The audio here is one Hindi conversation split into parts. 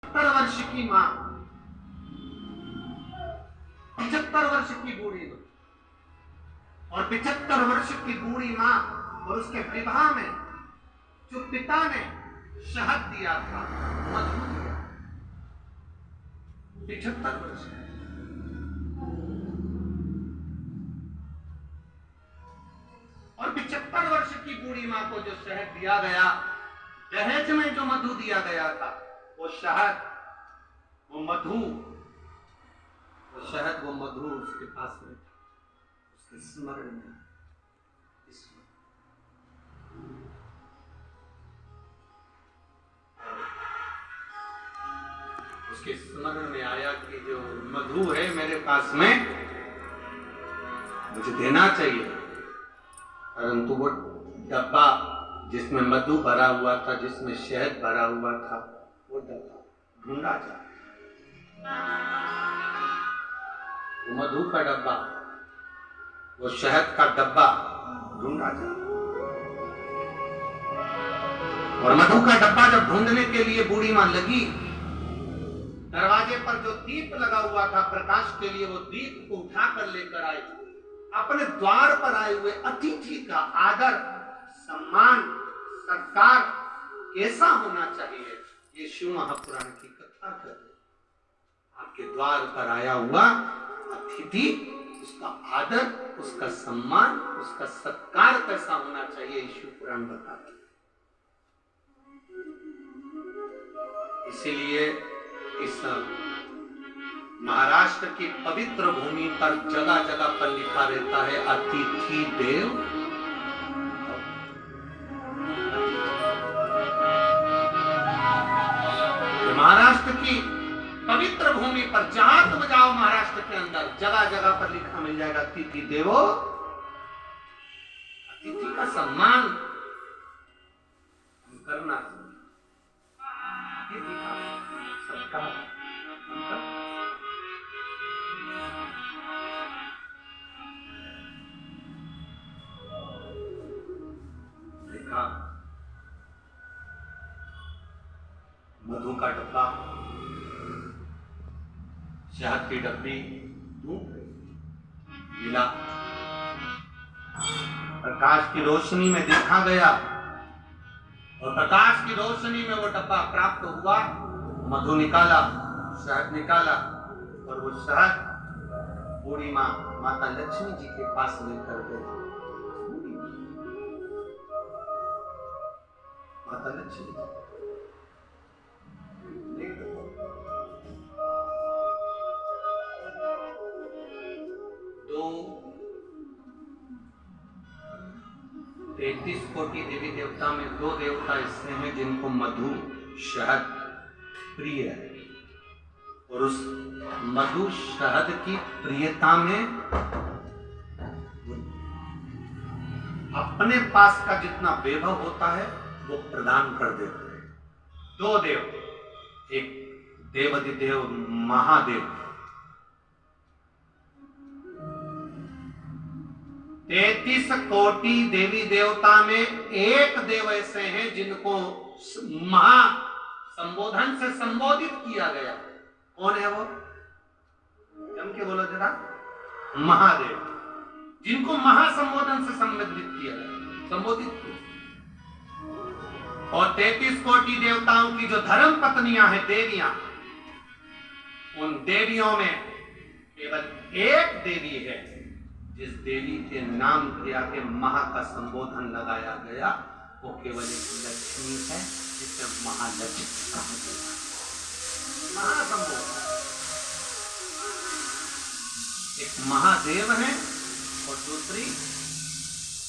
70 वर्ष की मां, 75 वर्ष की बूढ़ी मां, और 75 वर्ष की बूढ़ी मां और उसके विवाह में जो पिता ने शहद दिया था, मधु दिया, 75 वर्ष और 75 वर्ष की बूढ़ी मां को जो शहद दिया गया, दहेज में जो मधु दिया गया था, वो शहद, वो मधु, वो शहद, वो मधु उसके पास में था, उसके स्मरण में, उसके स्मरण में आया कि जो मधु है मेरे पास में, मुझे देना चाहिए, परंतु वो डब्बा जिसमें मधु भरा हुआ था, जिसमें शहद भरा हुआ था, वो डब्बा ढूंढा जा, वो मधु का डब्बा, वो शहद का डब्बा ढूंढा जा। और मधु का डब्बा जब ढूंढने के लिए बूढ़ी मां लगी, दरवाजे पर जो दीप लगा हुआ था प्रकाश के लिए, वो दीप को उठाकर लेकर आई। अपने द्वार पर आए हुए अतिथि का आदर, सम्मान, सत्कार कैसा होना चाहिए, ये शिव महापुराण की कथा कर रहे। आपके द्वार पर आया हुआ अतिथि, उसका आदर, उसका सम्मान, उसका सत्कार कैसा होना चाहिए, शिव पुराण बताता है। इसीलिए इस महाराष्ट्र की पवित्र भूमि पर जगह जगह पर लिखा रहता है, अतिथि देव। महाराष्ट्र की पवित्र भूमि पर जहां तुम जाओ, महाराष्ट्र के अंदर जगह जगह पर लिखा मिल जाएगा, अतिथि देवो। अतिथि का सम्मान करना, अतिथि का सत्कार। देखा मधु का डब्बा, शहद की डब्बी मिला, प्रकाश की रोशनी में देखा गया, और प्रकाश की रोशनी में वो डब्बा प्राप्त हुआ, मधु निकाला, शहद निकाला, और वो शहद बूढ़ी मां माता लक्ष्मी जी के पास लेकर गई। माता लक्ष्मी दो 33 कोटि देवी देवता में 2 देवता ऐसे हैं जिनको मधु शहद प्रिय है, और उस मधु शहद की प्रियता में अपने पास का जितना वैभव होता है वो प्रदान कर देते हैं। 2 देव, एक देवाधिदेव महादेव, 33 कोटि देवी देवता में एक देव ऐसे हैं जिनको महा संबोधन से संबोधित किया गया। कौन है वो? जम के बोलो जरा। महादेव, जिनको महासंबोधन से संबोधित किया गया, संबोधित किया। और 33 कोटि देवताओं की जो धर्म पत्नियां हैं, देवियां, उन देवियों में केवल एक देवी है जिस देवी के नाम के आगे महा का संबोधन लगाया गया, वो केवल एक लक्ष्मी है, जिसे महालक्ष्मी कहा गया। महासंबोधन, एक महादेव है और दूसरी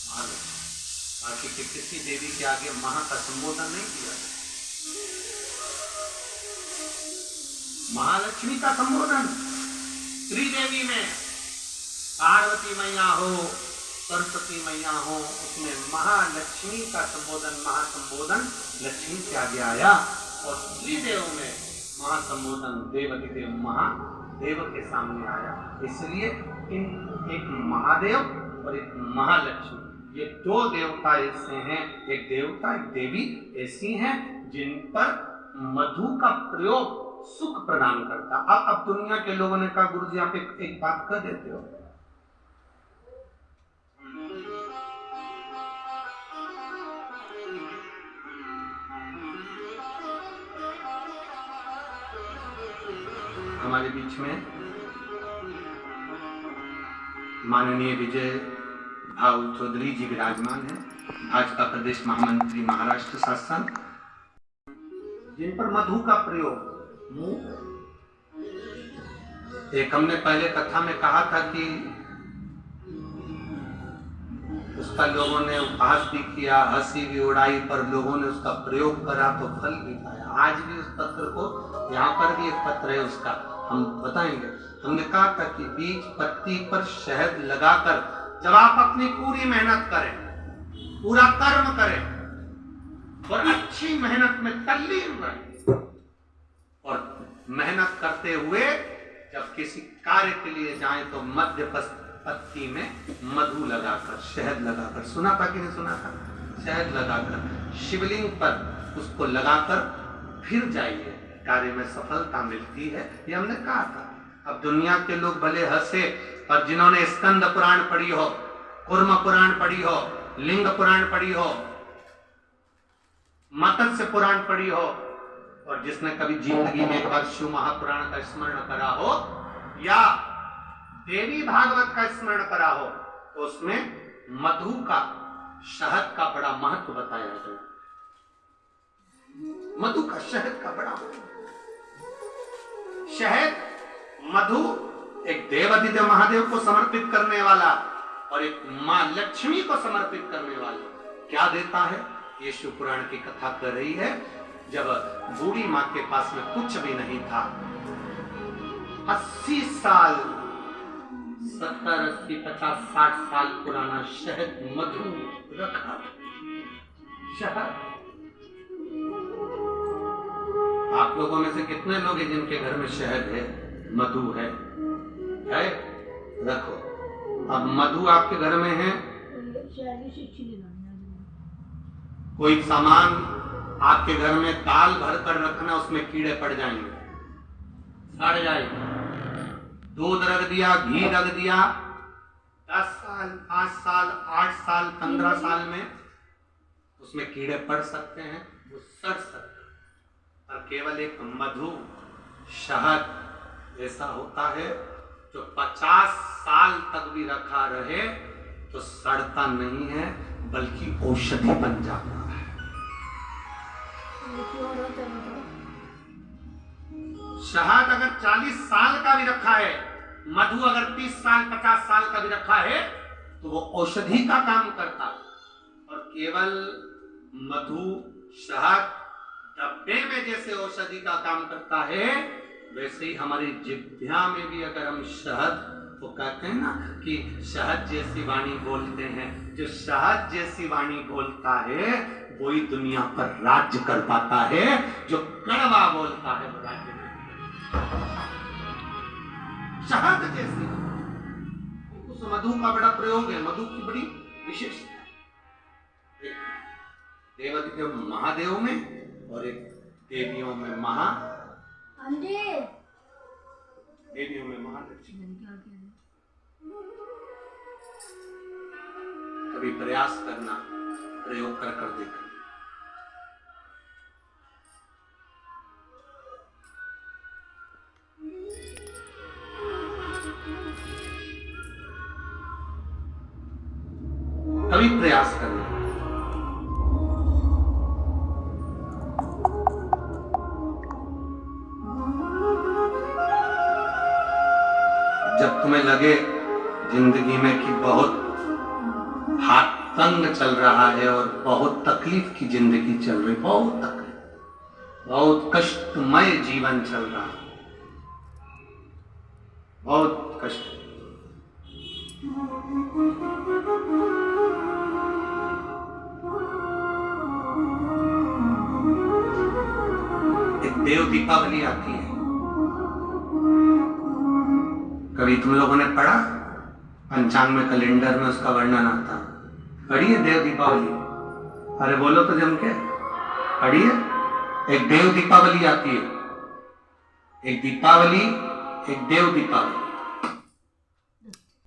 महालक्ष्मी। बाकी के किसी देवी के आगे महा का संबोधन नहीं किया गया। महालक्ष्मी का संबोधन त्रिदेवी में, पार्वती मैया हो, सरस्वती मैया हो, उसमें महालक्ष्मी का संबोधन, महासंबोधन लक्ष्मी के आगे आया। और त्रिदेव में महासंबोधन देवाधिदेव महादेव के सामने आया। इसलिए इन एक महादेव और एक महालक्ष्मी, ये 2 देवता ऐसे हैं, एक देवता एक देवी ऐसी हैं जिन पर मधु का प्रयोग सुख प्रदान करता। अब दुनिया के लोगों ने कहा गुरुजी आप एक बात कर देते हो, हमारे बीच में माननीय विजय भाऊ चौधरी जी विराजमान हैं, भाजपा प्रदेश महामंत्री महाराष्ट्र शासन, जिन पर मधु का प्रयोग एक हमने पहले कथा में कहा था कि उसका लोगों ने उपहास भी किया, हंसी भी उड़ाई, पर लोगों ने उसका प्रयोग करा तो फल भी पाया। आज भी उस पत्र को, यहाँ पर भी एक पत्र है उसका, हम बताएंगे। हमने कहा था कि बीज पत्ती पर शहद लगाकर जब आप अपनी पूरी मेहनत करें, पूरा कर्म करें और अच्छी मेहनत में तल्लीन रहें और मेहनत करते हुए जब किसी कार्य के लिए जाएं तो मध्य पत्ती में मधु लगाकर, शहद लगाकर, सुना था कि नहीं सुना था, शहद लगाकर शिवलिंग पर उसको लगाकर फिर जाइए, कार्य में सफलता मिलती है, ये हमने कहा था। अब दुनिया के लोग भले हंसे, पर जिन्होंने स्कंद पुराण पढ़ी हो, कुर्म पुराण पढ़ी हो, लिंग पुराण पढ़ी हो, मत्स्य पुराण पढ़ी हो, और जिसने कभी जिंदगी में एक बार शिव महापुराण का स्मरण करा हो या देवी भागवत का स्मरण करा हो, तो उसमें मधु का, शहद का बड़ा महत्व बताया गया। मधु का, शहद का बड़ा महत्व। शहद, मधु एक देवादिदेव महादेव को समर्पित करने वाला और एक मां लक्ष्मी को समर्पित करने वाला क्या देता है, ये शिव पुराण की कथा कर रही है। जब बूढ़ी मां के पास में कुछ भी नहीं था, 80 साल, 70, 80, 50, 60 साल पुराना शहद, मधु रखा। शहद, आप लोगों में से कितने लोग हैं जिनके घर में शहद है, मधु है? रखो। अब मधु आपके घर में है, कोई सामान आपके घर में दाल भर कर रखना, उसमें कीड़े पड़ जाएंगे, सड़ जाएंगे। दूध रख दिया, घी रख दिया, 10 साल, 5 साल, 8 साल, 15 साल में उसमें कीड़े पड़ सकते हैं, वो सड़ सकते हैं। और केवल एक मधु, शहद ऐसा होता है जो 50 साल तक भी रखा रहे तो सड़ता नहीं है, बल्कि औषधि बन जाता है। शहद अगर 40 साल का भी रखा है, मधु अगर 30 साल 50 साल का भी रखा है, तो वो औषधि का काम करता है। और केवल मधु, शहद डब्बे में जैसे औषधि का काम करता है, वैसे ही हमारी जिह्वा में भी अगर हम शहद, तो कहते हैं ना कि शहद जैसी वाणी बोलते हैं, जो शहद जैसी वाणी बोलता है वही दुनिया पर राज्य कर पाता है, जो कड़वा बोलता है वो राज्य नहीं। शहद जैसी, उस मधु का बड़ा प्रयोग है, मधु की बड़ी विशेषता। देवादिदेव महादेव में और एक देवियों में देवियों में महालक्ष्मी। कभी प्रयास करना, प्रयोग कर कर देखना। कभी प्रयास करना। जब तुम्हें लगे जिंदगी में कि बहुत हाथ तंग चल रहा है और बहुत तकलीफ की जिंदगी चल रही, बहुत तकलीफ, बहुत कष्टमय जीवन चल रहा है, बहुत कष्ट। एक देव दीपावली आती है, कभी तुम लोगों ने पढ़ा? पंचांग में, कैलेंडर में उसका वर्णन आता। पढ़िए देव दीपावली? अरे बोलो तो जम के, पढ़िए। एक देव दीपावली आती है, एक दीपावली, एक देव दीपावली।